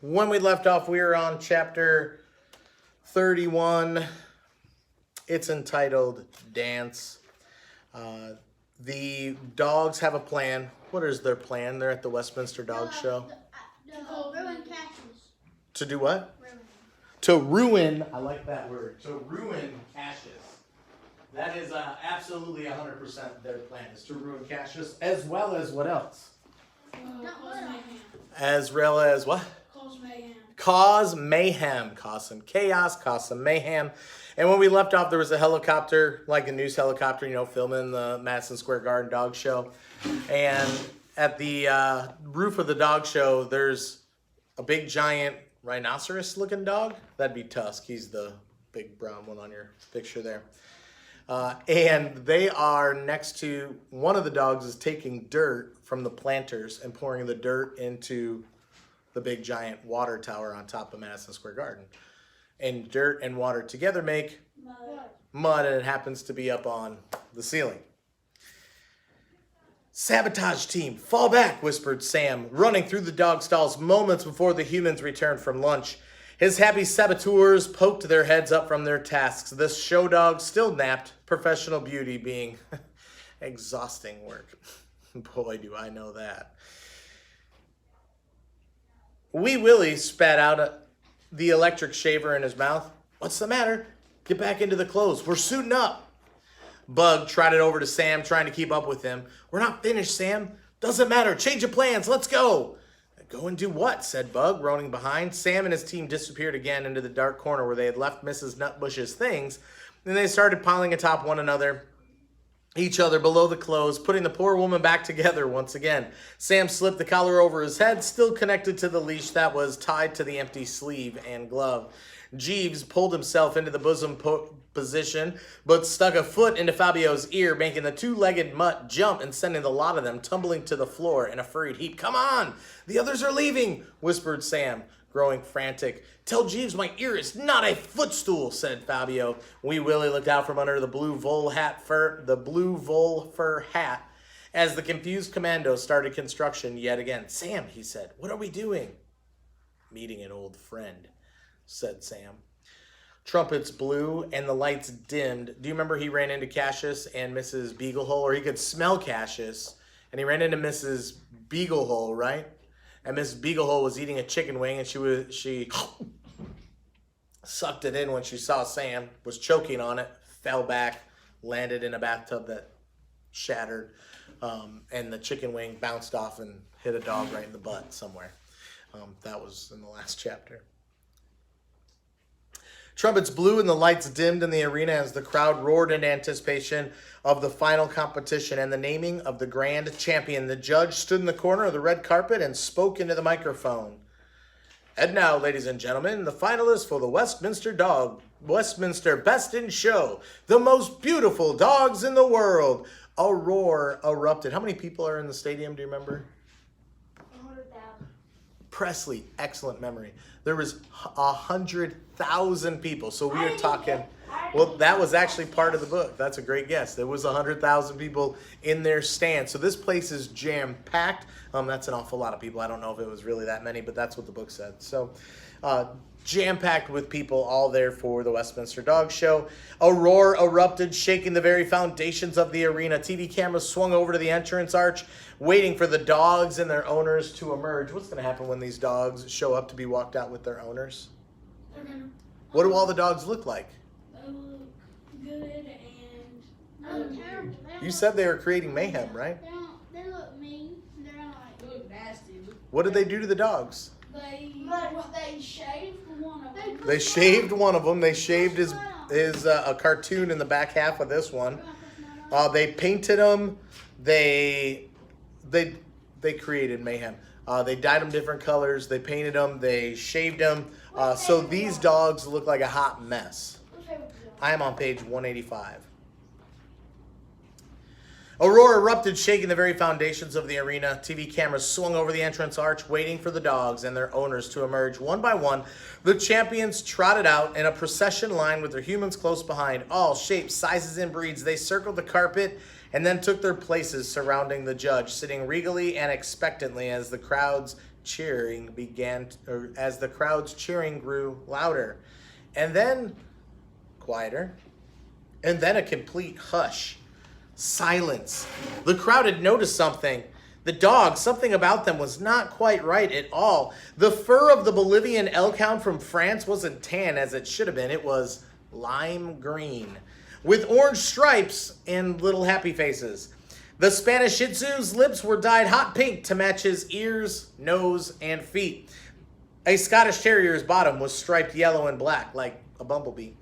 When we left off, we were on chapter 31. It's entitled Dance. The dogs have a plan. What is their plan? They're at the Westminster Dog Show. To ruin Cassius. To do what? Ruin. To ruin, I like that word, to ruin Cassius. That is absolutely 100% their plan, is to ruin Cassius, as well as what else? As well as what? Cause mayhem. Cause mayhem. Cause some chaos, cause some mayhem. And when we left off, there was a helicopter, like a news helicopter, filming the Madison Square Garden dog show. And at the roof of the dog show, there's a big giant rhinoceros-looking dog. That'd be Tusk. He's the big brown one on your picture there. And they are next to, one of the dogs is taking dirt from the planters and pouring the dirt into the big giant water tower on top of Madison Square Garden. And dirt and water together make mud, and it happens to be up on the ceiling. Sabotage team, fall back, whispered Sam, running through the dog stalls moments before the humans returned from lunch. His happy saboteurs poked their heads up from their tasks. The show dog still napped, professional beauty being exhausting work. Boy, do I know that. Wee Willie spat out the electric shaver in his mouth. What's the matter? Get back into the clothes. We're suiting up. Bug trotted over to Sam, trying to keep up with him. We're not finished, Sam. Doesn't matter. Change of plans. Let's go. Go and do what? Said Bug, roaning behind. Sam and his team disappeared again into the dark corner where they had left Mrs. Nutbush's things. Then they started piling atop one another, each other below the clothes, putting the poor woman back together once again. Sam slipped the collar over his head, still connected to the leash that was tied to the empty sleeve and glove. Jeeves pulled himself into the bosom position, but stuck a foot into Fabio's ear, making the two-legged mutt jump and sending the lot of them tumbling to the floor in a furried heap. Come on! The others are leaving, whispered Sam, growing frantic. Tell Jeeves my ear is not a footstool, said Fabio. Wee Willie looked out from under the blue vole fur hat as the confused commando started construction yet again. Sam, he said, what are we doing? Meeting an old friend, said Sam. Trumpets blew and the lights dimmed. Do you remember he ran into Cassius and Mrs. Beaglehole? Or he could smell Cassius, and he ran into Mrs. Beaglehole, right? And Mrs. Beaglehole was eating a chicken wing, and she sucked it in when she saw Sam, was choking on it, fell back, landed in a bathtub that shattered, and the chicken wing bounced off and hit a dog right in the butt somewhere. That was in the last chapter. Trumpets blew and the lights dimmed in the arena as the crowd roared in anticipation of the final competition and the naming of the grand champion. The judge stood in the corner of the red carpet and spoke into the microphone. And now, ladies and gentlemen, the finalists for the Westminster Best in Show, the most beautiful dogs in the world. A roar erupted. How many people are in the stadium, do you remember? 100,000. Presley, excellent memory. There was 100,000 people. So we were talking, well, that was actually part of the book. That's a great guess. There was 100,000 people in their stand. So this place is jam-packed. That's an awful lot of people. I don't know if it was really that many, but that's what the book said. So jam-packed with people all there for the Westminster Dog Show. A roar erupted, shaking the very foundations of the arena. TV cameras swung over to the entrance arch, waiting for the dogs and their owners to emerge. What's going to happen when these dogs show up to be walked out with their owners? What do all the dogs look like? They look good and terrible. You said they were creating mayhem, right? They look mean. They're like. They look nasty. What did they do to the dogs? They shaved one of them. They shaved one of them. They shaved his a cartoon in the back half of this one. They painted him. They created mayhem. They dyed them different colors. They painted them. They shaved them. So these dogs look like a hot mess. I am on page 185. A roar erupted, shaking the very foundations of the arena. TV cameras swung over the entrance arch, waiting for the dogs and their owners to emerge. One by one, the champions trotted out in a procession line with their humans close behind. All shapes, sizes, and breeds, they circled the carpet and then took their places surrounding the judge, sitting regally and expectantly as the crowds as the crowd's cheering grew louder, and then quieter, and then a complete hush. Silence. The crowd had noticed something. The dogs, something about them was not quite right at all. The fur of the Bolivian elk hound from France wasn't tan as it should have been. It was lime green, with orange stripes and little happy faces. The Spanish Shih Tzu's lips were dyed hot pink to match his ears, nose, and feet. A Scottish Terrier's bottom was striped yellow and black, like a bumblebee.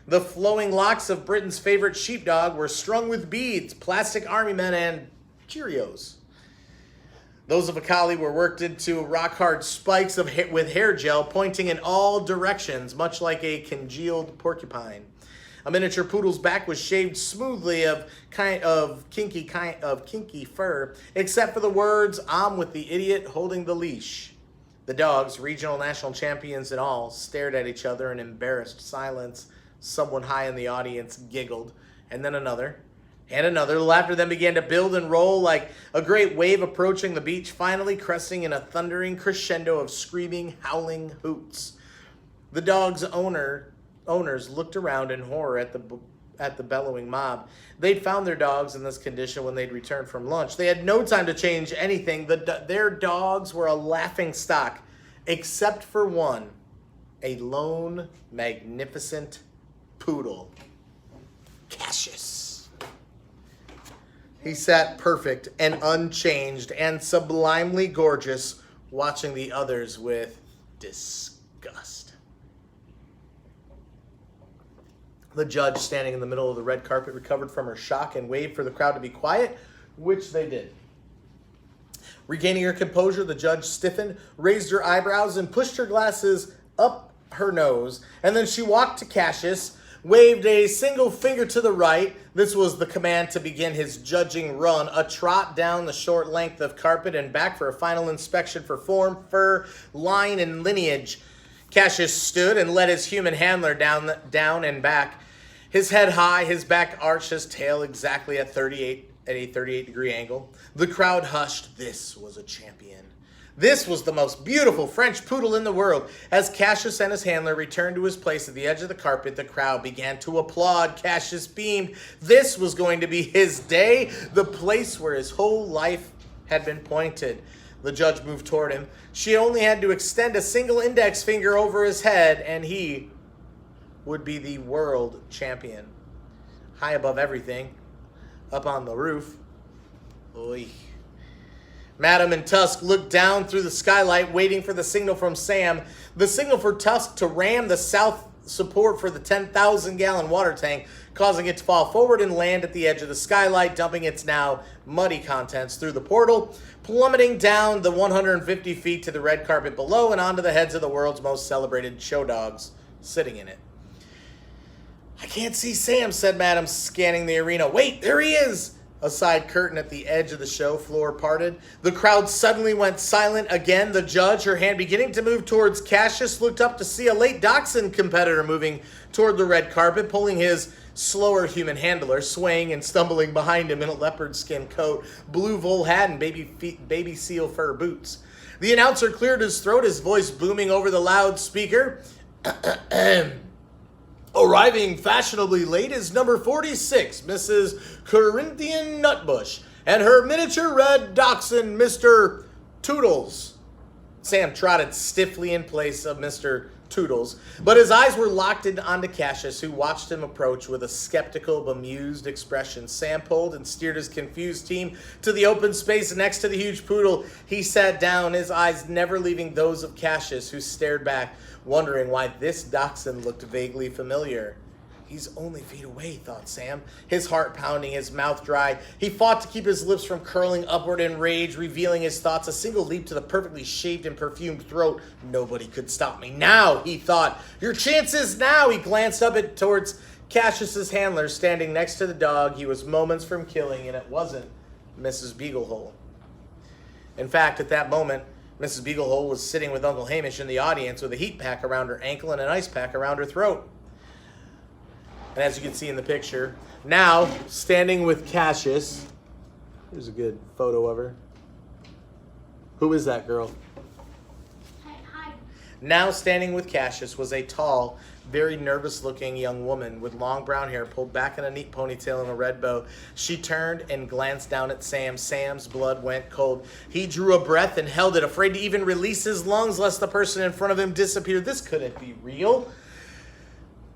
The flowing locks of Britain's favorite sheepdog were strung with beads, plastic army men, and Cheerios. Those of a collie were worked into rock-hard spikes with hair gel pointing in all directions, much like a congealed porcupine. A miniature poodle's back was shaved smoothly of kinky fur, except for the words, "I'm with the idiot holding the leash." The dogs, regional national champions and all, stared at each other in embarrassed silence. Someone high in the audience giggled, and then another, and another. The laughter then began to build and roll like a great wave approaching the beach, finally cresting in a thundering crescendo of screaming, howling hoots. The dog's owners looked around in horror at the bellowing mob. They'd found their dogs in this condition when they'd returned from lunch. They had no time to change anything. Their dogs were a laughing stock, except for one, a lone, magnificent poodle, Cassius. He sat perfect and unchanged and sublimely gorgeous, watching the others with disgust. The judge, standing in the middle of the red carpet, recovered from her shock and waved for the crowd to be quiet, which they did. Regaining her composure, the judge stiffened, raised her eyebrows, and pushed her glasses up her nose. And then she walked to Cassius, waved a single finger to the right. This was the command to begin his judging run, a trot down the short length of carpet and back for a final inspection for form, fur, line, and lineage. Cassius stood and led his human handler down and back. His head high, his back arched, his tail exactly at a 38-degree angle. The crowd hushed. This was a champion. This was the most beautiful French poodle in the world. As Cassius and his handler returned to his place at the edge of the carpet, the crowd began to applaud. Cassius beamed. This was going to be his day, the place where his whole life had been pointed. The judge moved toward him. She only had to extend a single index finger over his head, and he would be the world champion. High above everything, up on the roof. Oy. Madam and Tusk looked down through the skylight, waiting for the signal from Sam. The signal for Tusk to ram the south support for the 10,000-gallon water tank, causing it to fall forward and land at the edge of the skylight, dumping its now muddy contents through the portal, plummeting down the 150 feet to the red carpet below and onto the heads of the world's most celebrated show dogs sitting in it. "I can't see Sam," said Madam, scanning the arena. "Wait, there he is!" A side curtain at the edge of the show floor parted. The crowd suddenly went silent again. The judge, her hand beginning to move towards Cassius, looked up to see a late dachshund competitor moving toward the red carpet, pulling his slower human handler, swaying and stumbling behind him in a leopard skin coat, blue wool hat, and baby seal fur boots. The announcer cleared his throat, his voice booming over the loudspeaker. Arriving fashionably late is number 46, Mrs. Corinthian Nutbush, and her miniature red dachshund, Mr. Toodles. Sam trotted stiffly in place of Mr. Toodles, but his eyes were locked onto Cassius, who watched him approach with a skeptical, bemused expression. Sam pulled and steered his confused team to the open space next to the huge poodle. He sat down, his eyes never leaving those of Cassius, who stared back, wondering why this dachshund looked vaguely familiar. He's only feet away, thought Sam, his heart pounding, his mouth dry. He fought to keep his lips from curling upward in rage, revealing his thoughts. A single leap to the perfectly shaved and perfumed throat. Nobody could stop me now, he thought. Your chances now! He glanced up towards Cassius's handler, standing next to the dog he was moments from killing, and it wasn't Mrs. Beaglehole. In fact, at that moment, Mrs. Beaglehole was sitting with Uncle Hamish in the audience with a heat pack around her ankle and an ice pack around her throat. And as you can see in the picture, now standing with Cassius, here's a good photo of her. Who is that girl? Now standing with Cassius was a tall, very nervous-looking young woman with long brown hair pulled back in a neat ponytail and a red bow. She turned and glanced down at Sam. Sam's blood went cold. He drew a breath and held it, afraid to even release his lungs lest the person in front of him disappear. This couldn't be real.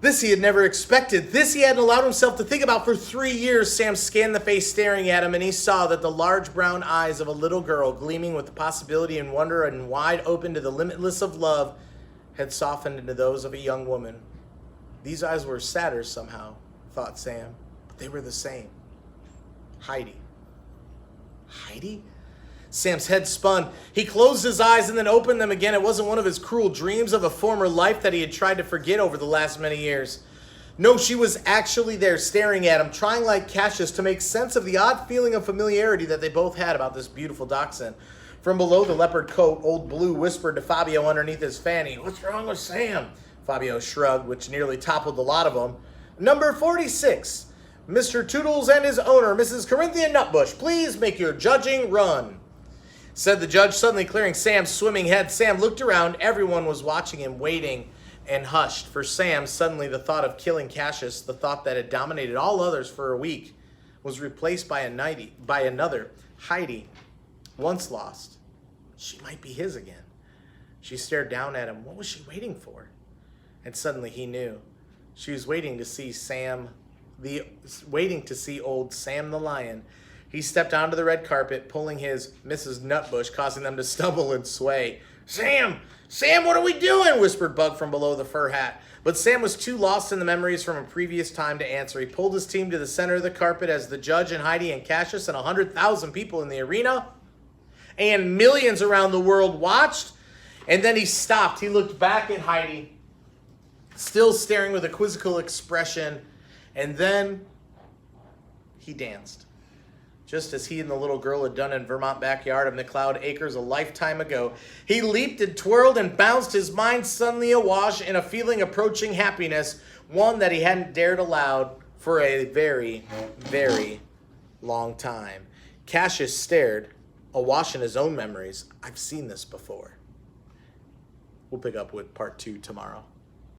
This he had never expected. This he hadn't allowed himself to think about for 3 years. Sam scanned the face staring at him, and he saw that the large brown eyes of a little girl, gleaming with the possibility and wonder and wide open to the limitless of love, had softened into those of a young woman. These eyes were sadder somehow, thought Sam, but they were the same. Heidi. Heidi? Sam's head spun. He closed his eyes and then opened them again. It wasn't one of his cruel dreams of a former life that he had tried to forget over the last many years. No, she was actually there staring at him, trying like Cassius to make sense of the odd feeling of familiarity that they both had about this beautiful dachshund. From below the leopard coat, Old Blue whispered to Fabio underneath his fanny, "What's wrong with Sam?" Fabio shrugged, which nearly toppled a lot of them. "Number 46, Mr. Toodles and his owner, Mrs. Corinthian Nutbush, please make your judging run," said the judge, suddenly clearing Sam's swimming head. Sam looked around. Everyone was watching him, waiting and hushed. For Sam, suddenly the thought of killing Cassius, the thought that had dominated all others for a week, was replaced by another, Heidi, once lost. She might be his again. She stared down at him. What was she waiting for? And suddenly he knew. She was waiting to see old Sam the lion. He stepped onto the red carpet, pulling his Mrs. Nutbush, causing them to stumble and sway. "Sam! Sam, what are we doing?" whispered Bug from below the fur hat. But Sam was too lost in the memories from a previous time to answer. He pulled his team to the center of the carpet as the judge and Heidi and Cassius and 100,000 people in the arena and millions around the world watched. And then he stopped. He looked back at Heidi, still staring with a quizzical expression. And then he danced, just as he and the little girl had done in Vermont backyard of McLeod Acres a lifetime ago. He leaped and twirled and bounced, his mind suddenly awash in a feeling approaching happiness, one that he hadn't dared aloud for a very, very long time. Cassius stared, awash in his own memories. I've seen this before. We'll pick up with part 2 tomorrow.